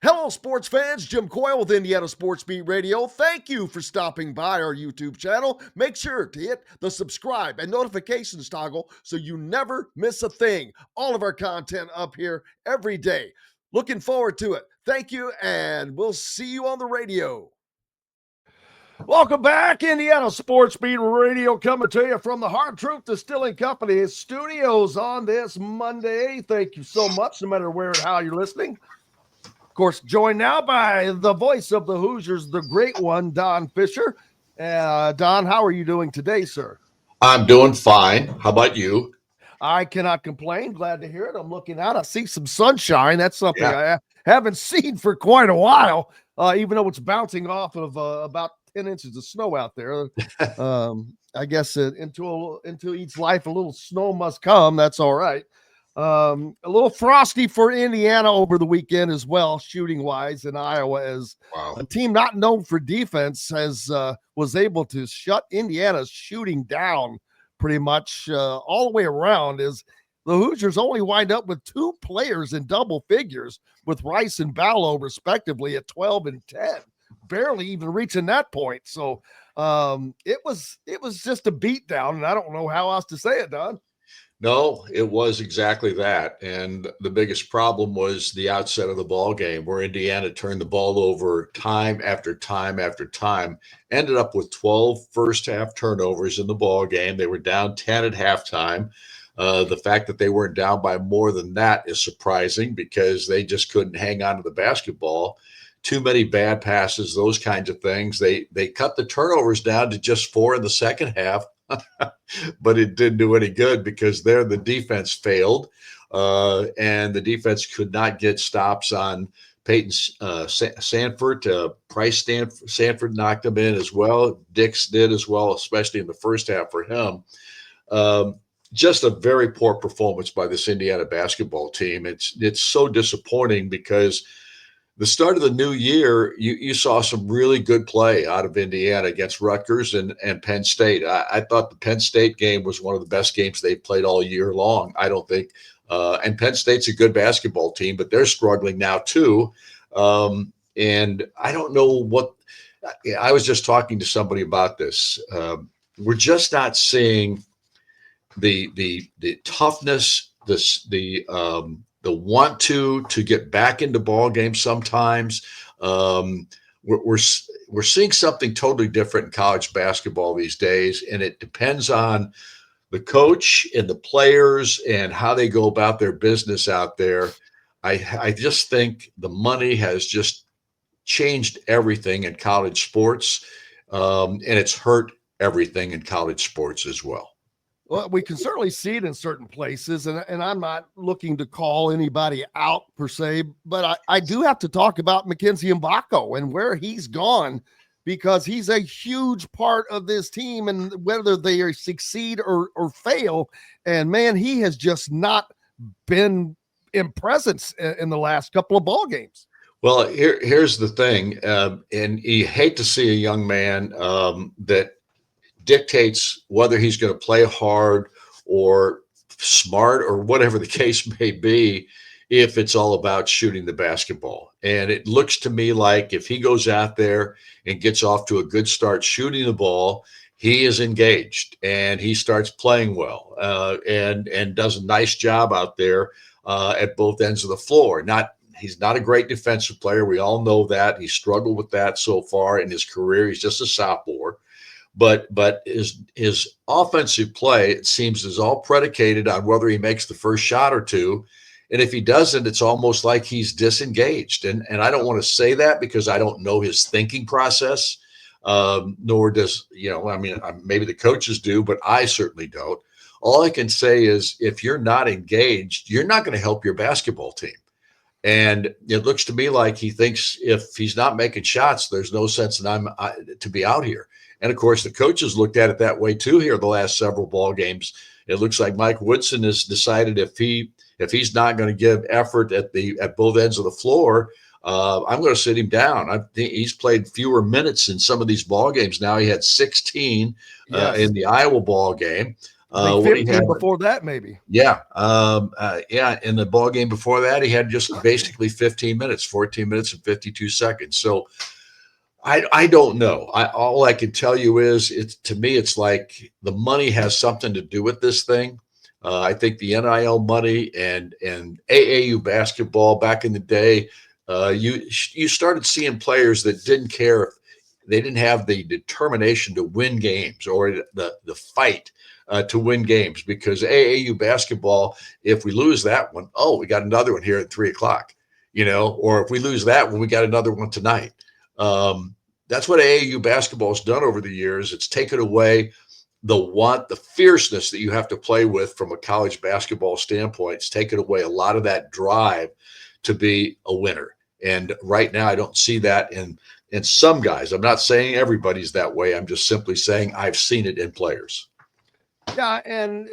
Hello, sports fans. Jim Coyle with Indiana Sports Beat Radio. Thank you for stopping by our YouTube channel. Make sure to hit the subscribe and notifications toggle so you never miss a thing. All of our content up here every day. Looking forward to it. Thank you, and we'll see you on the radio. Welcome back, Indiana Sports Beat Radio, coming to you from the Hard Truth Distilling Company studios on this Monday. Thank you so much, no matter where and how you're listening. Of course, joined now by the voice of the Hoosiers, the great one, Don Fischer. Don, how are you doing today, sir? I'm doing fine. How about you? I cannot complain. Glad to hear it. I'm looking out. I see some sunshine. That's something I haven't seen for quite a while, even though it's bouncing off of about 10 inches of snow out there. I guess into each life, a little snow must come. That's all right. A little frosty for Indiana over the weekend as well, shooting wise, in Iowa, as a team not known for defense was able to shut Indiana's shooting down pretty much all the way around, as the Hoosiers only wind up with two players in double figures, with Rice and Ballo respectively at 12 and 10, barely even reaching that point. So it was just a beatdown, and I don't know how else to say it, Don. No, it was exactly that. And the biggest problem was the outset of the ball game, where Indiana turned the ball over time after time after time, ended up with 12 first half turnovers in the ball game. They were down 10 at halftime. The fact that they weren't down by more than that is surprising, because they just couldn't hang on to the basketball. Too many bad passes, those kinds of things. They cut the turnovers down to just 4 in the second half. But it didn't do any good, because there the defense failed, and the defense could not get stops on Peyton Sanford. Price Sanford knocked him in as well. Dix did as well, especially in the first half for him. Just a very poor performance by this Indiana basketball team. It's so disappointing, because the start of the new year, you saw some really good play out of Indiana against Rutgers and Penn State. I thought the Penn State game was one of the best games they've played all year long, I don't think. And Penn State's a good basketball team, but they're struggling now too. And I don't know what – I was just talking to somebody about this. We're just not seeing the toughness, the want to get back into ball games sometimes. We're seeing something totally different in college basketball these days, and it depends on the coach and the players and how they go about their business out there. I just think the money has just changed everything in college sports, and it's hurt everything in college sports as well. Well, we can certainly see it in certain places, and I'm not looking to call anybody out per se, but I do have to talk about Mackenzie Mgbako and where he's gone, because he's a huge part of this team, and whether they succeed or fail. And man, he has just not been in presence in the last couple of ball games. Well, here's the thing, and you hate to see a young man that dictates whether he's going to play hard or smart or whatever the case may be, if it's all about shooting the basketball. And it looks to me like if he goes out there and gets off to a good start shooting the ball, he is engaged and he starts playing well, and does a nice job out there at both ends of the floor. He's not a great defensive player. We all know that. He struggled with that so far in his career. He's just a sophomore. But his offensive play, it seems, is all predicated on whether he makes the first shot or two. And if he doesn't, it's almost like he's disengaged. And I don't want to say that because I don't know his thinking process, nor does, maybe the coaches do, but I certainly don't. All I can say is if you're not engaged, you're not going to help your basketball team. And it looks to me like he thinks if he's not making shots, there's no sense to be out here. And of course, the coaches looked at it that way too here the last several ball games. It looks like Mike Woodson has decided if he's not going to give effort at both ends of the floor, I'm going to sit him down. I think he's played fewer minutes in some of these ball games now. He had 16 in the Iowa ball game. I think What he 15 had, before that, maybe. yeah, in the ball game before that, he had just basically 15 minutes, 14 minutes and 52 seconds. So I don't know. All I can tell you is to me, it's like the money has something to do with this thing. I think the NIL money and AAU basketball back in the day, you started seeing players that didn't care if they didn't have the determination to win games or the fight to win games, because AAU basketball, if we lose that one, oh, we got another one here at 3:00, or if we lose that one, we got another one tonight. That's what AAU basketball has done over the years. It's taken away the fierceness that you have to play with from a college basketball standpoint. It's taken away a lot of that drive to be a winner. And right now, I don't see that in some guys. I'm not saying everybody's that way. I'm just simply saying I've seen it in players. Yeah, and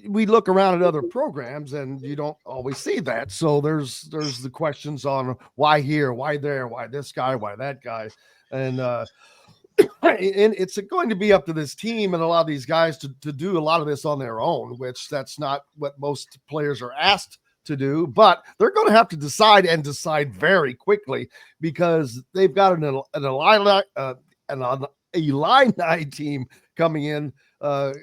we look around at other programs and you don't always see that. So there's the questions on why here, why there, why this guy, why that guy. And and it's going to be up to this team and a lot of these guys to do a lot of this on their own, which that's not what most players are asked to do, but they're going to have to decide very quickly, because they've got an Illini team coming in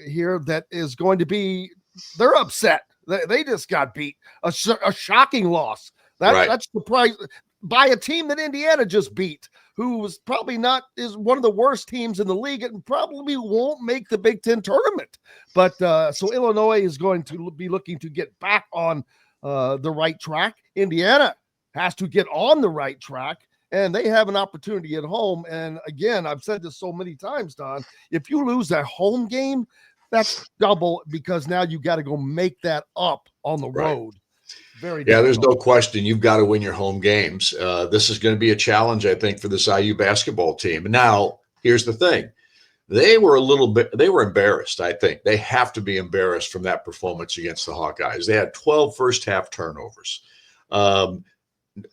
here that is going to be, they're upset. They just got beat. A shocking loss. That's surprising by a team that Indiana just beat, who was probably is one of the worst teams in the league and probably won't make the Big Ten tournament. But so Illinois is going to be looking to get back on the right track. Indiana has to get on the right track, and they have an opportunity at home. And again, I've said this so many times, Don, if you lose that home game, that's double, because now you got to go make that up on the road. Very difficult. There's no question. You've got to win your home games. This is going to be a challenge, I think, for this IU basketball team. Now, here's the thing. They were embarrassed, I think. They have to be embarrassed from that performance against the Hawkeyes. They had 12 first-half turnovers.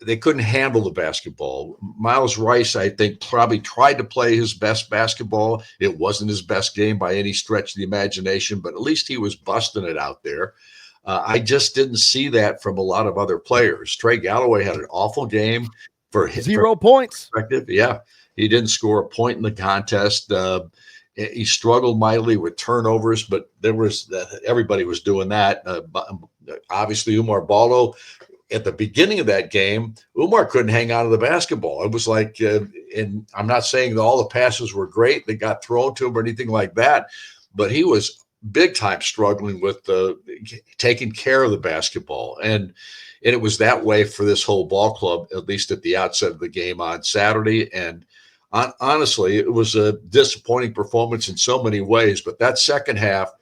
They couldn't handle the basketball. Miles Rice, I think, probably tried to play his best basketball. It wasn't his best game by any stretch of the imagination, but at least he was busting it out there. I just didn't see that from a lot of other players. Trey Galloway had an awful game for 0 points. Yeah, he didn't score a point in the contest. He struggled mightily with turnovers, but everybody was doing that. Obviously, Umar Baldo, at the beginning of that game, Umar couldn't hang on to the basketball. It was like, and I'm not saying that all the passes were great that got thrown to him or anything like that, but he was big time struggling with taking care of the basketball. And it was that way for this whole ball club, at least at the outset of the game on Saturday. And honestly, it was a disappointing performance in so many ways. But that second half,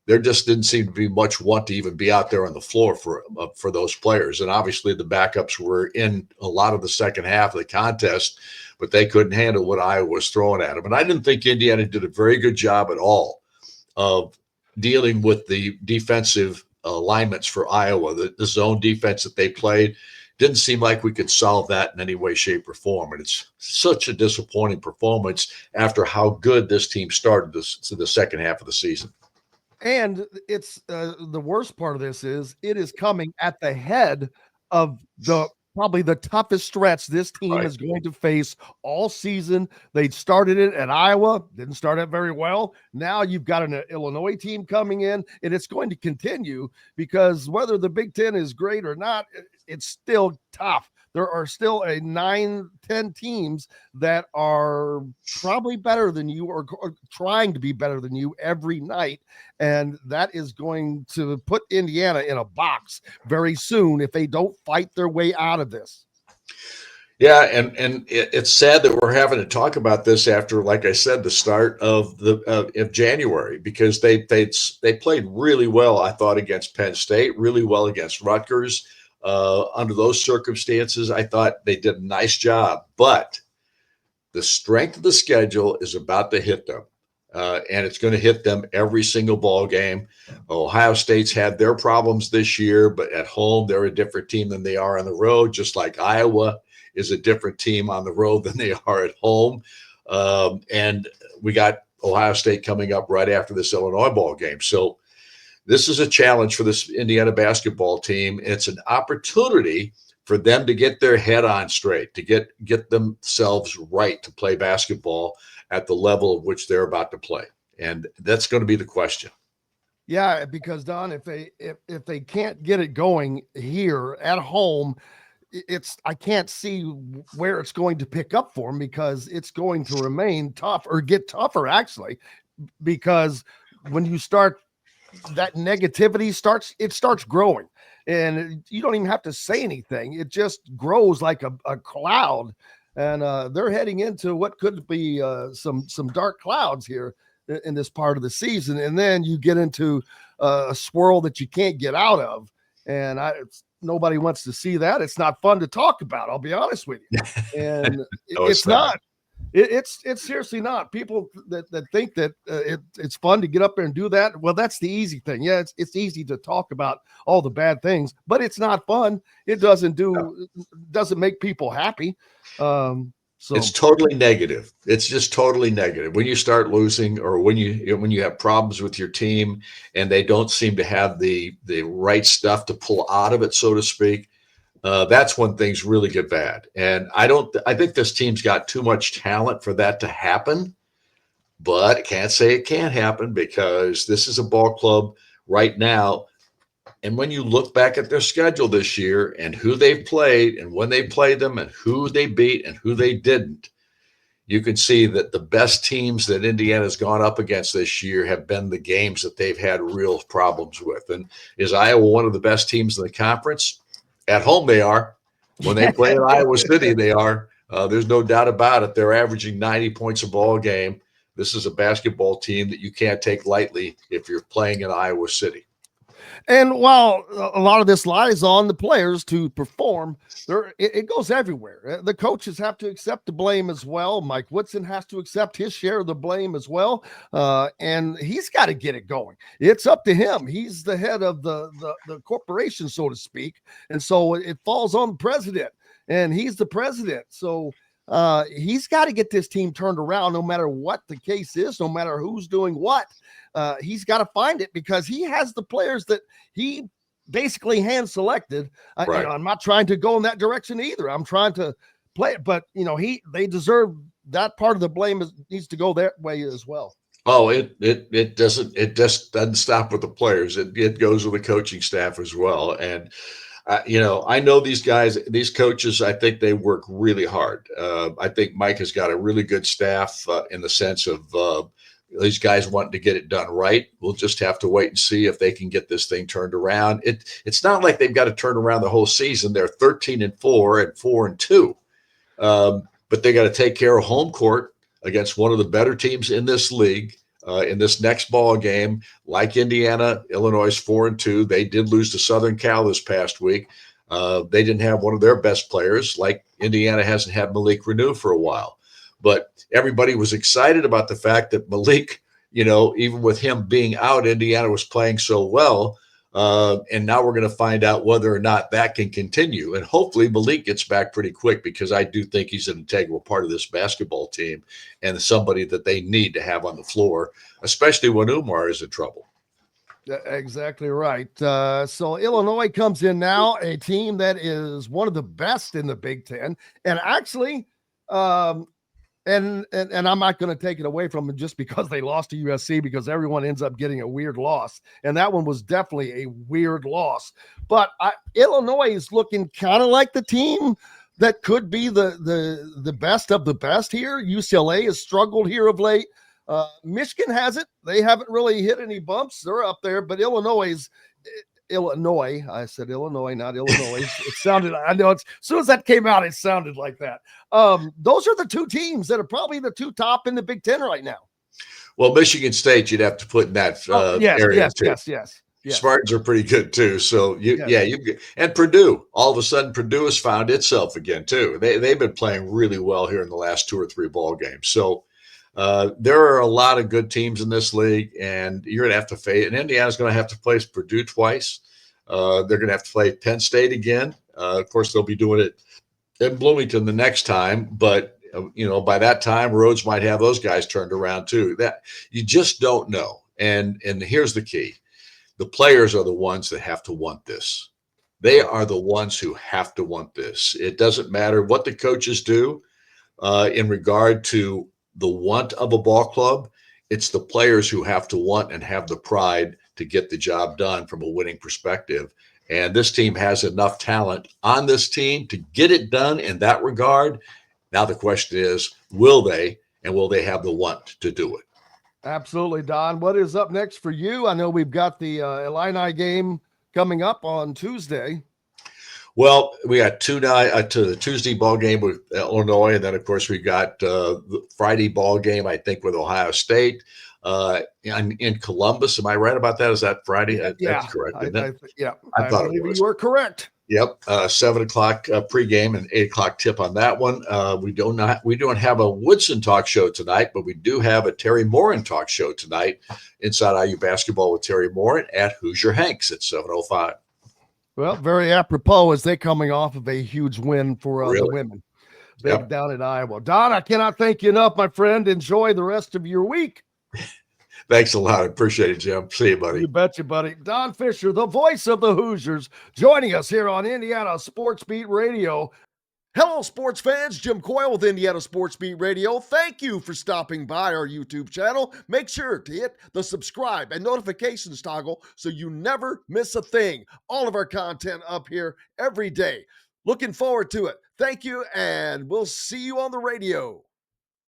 there just didn't seem to be much want to even be out there on the floor for those players. And obviously the backups were in a lot of the second half of the contest, but they couldn't handle what Iowa was throwing at them. And I didn't think Indiana did a very good job at all of dealing with the defensive alignments for Iowa. The zone defense that they played didn't seem like we could solve that in any way, shape, or form. And it's such a disappointing performance after how good this team started the second half of the season. And it's the worst part of this is it is coming at the head of probably the toughest stretch this team is going to face all season. They started it at Iowa, didn't start it very well. Now you've got an Illinois team coming in, and it's going to continue, because whether the Big Ten is great or not, it's still tough. There are still 9-10 teams that are probably better than you, or trying to be better than you every night. And that is going to put Indiana in a box very soon if they don't fight their way out of this. Yeah, and it's sad that we're having to talk about this after, like I said, the start of January, because they played really well, I thought, against Penn State, really well against Rutgers. Under those circumstances, I thought they did a nice job, but the strength of the schedule is about to hit them, and it's going to hit them every single ball game. Ohio State's had their problems this year, but at home, they're a different team than they are on the road, just like Iowa is a different team on the road than they are at home. And we got Ohio State coming up right after this Illinois ball game. So this is a challenge for this Indiana basketball team. It's an opportunity for them to get their head on straight, to get themselves right to play basketball at the level of which they're about to play. And that's going to be the question. Yeah, because Don, if they can't get it going here at home, I can't see where it's going to pick up for them, because it's going to remain tough, or get tougher actually, because when you start, that negativity starts growing, and you don't even have to say anything. It just grows like a cloud, and they're heading into what could be some dark clouds here in this part of the season. And then you get into a swirl that you can't get out of. And nobody wants to see that. It's not fun to talk about, I'll be honest with you. And No, it's not. It's seriously not. People that think that it's fun to get up there and do that, well, that's the easy thing. Yeah, it's easy to talk about all the bad things, but it's not fun. It doesn't make people happy. So it's totally negative. It's just totally negative. When you start losing, or when you have problems with your team and they don't seem to have the right stuff to pull out of it, so to speak, that's when things really get bad. And I think this team's got too much talent for that to happen, but I can't say it can't happen, because this is a ball club right now. And when you look back at their schedule this year and who they've played and when they played them and who they beat and who they didn't, you can see that the best teams that Indiana's gone up against this year have been the games that they've had real problems with. And is Iowa one of the best teams in the conference? At home, they are. When they play in Iowa City, they are. There's no doubt about it. They're averaging 90 points a ball game. This is a basketball team that you can't take lightly if you're playing in Iowa City. And while a lot of this lies on the players to perform, it goes everywhere. The coaches have to accept the blame as well. Mike Woodson has to accept his share of the blame as well. And he's got to get it going. It's up to him. He's the head of the corporation, so to speak. And so it falls on the president, and he's the president. So he's got to get this team turned around, no matter what the case is, no matter who's doing what. He's got to find it, because he has the players that he basically hand selected. Right. I'm not trying to go in that direction either. I'm trying to play it, but they deserve that. Part of the blame needs to go that way as well. Oh, it just doesn't stop with the players. It goes with the coaching staff as well. And I know these guys, these coaches, I think they work really hard. I think Mike has got a really good staff in the sense of these guys wanting to get it done right. We'll just have to wait and see if they can get this thing turned around. It's not like they've got to turn around the whole season. They're 13-4 and 4-2. But they got to take care of home court against one of the better teams in this league. In this next ball game, like Indiana, Illinois is 4-2. They did lose to Southern Cal this past week. They didn't have one of their best players, like Indiana hasn't had Malik Renew for a while. But everybody was excited about the fact that Malik, even with him being out, Indiana was playing so well. And now we're going to find out whether or not that can continue. And hopefully Malik gets back pretty quick, because I do think he's an integral part of this basketball team and somebody that they need to have on the floor, especially when Umar is in trouble. Exactly right. So Illinois comes in now, a team that is one of the best in the Big Ten. And actually, and I'm not going to take it away from them just because they lost to USC, because everyone ends up getting a weird loss. And that one was definitely a weird loss. But Illinois is looking kind of like the team that could be the best of the best here. UCLA has struggled here of late. Michigan hasn't. They haven't really hit any bumps. They're up there. But Illinois, I said Illinois, not Illinois. It sounded, I know, as soon as that came out, it sounded like that. Those are the two teams that are probably the two top in the Big Ten right now. Well, Michigan State, you'd have to put in that area too. Yes. Spartans are pretty good too. So and Purdue, all of a sudden Purdue has found itself again too. They've been playing really well here in the last 2 or 3 ball games. So there are a lot of good teams in this league, and you're going to have to face. And Indiana's going to have to play Purdue twice. They're going to have to play Penn State again. Of course, they'll be doing it in Bloomington the next time, but by that time, Rhodes might have those guys turned around too. That you just don't know. And here's the key: The players are the ones that have to want this. They are the ones who have to want this. It doesn't matter what the coaches do in regard to the want of a ball club. It's the players who have to want and have the pride to get the job done from a winning perspective. And this team has enough talent on this team to get it done in that regard. Now the question is, will they, and will they have the want to do it? Absolutely, Don. What is up next for you? I know we've got the Illini game coming up on Tuesday. Well, we got to the Tuesday ball game with Illinois, and then of course we got the Friday ball game, I think, with Ohio State in Columbus. Am I right about that? Is that Friday? Yeah, that's correct. I believe you are correct. Yep, 7 o'clock pregame and 8 o'clock tip on that one. We don't have a Woodson talk show tonight, but we do have a Terry Morin talk show tonight. Inside IU basketball with Terry Morin at Hoosier Hanks at 7:05. Well, very apropos as they're coming off of a huge win for the women down in Iowa. Don, I cannot thank you enough, my friend. Enjoy the rest of your week. Thanks a lot. I appreciate it, Jim. See you, buddy. You betcha, buddy. Don Fischer, the voice of the Hoosiers, joining us here on Indiana Sports Beat Radio. Hello, sports fans. Jim Coyle with Indiana Sports Beat Radio. Thank you for stopping by our YouTube channel. Make sure to hit the subscribe and notifications toggle so you never miss a thing. All of our content up here every day. Looking forward to it. Thank you, and we'll see you on the radio.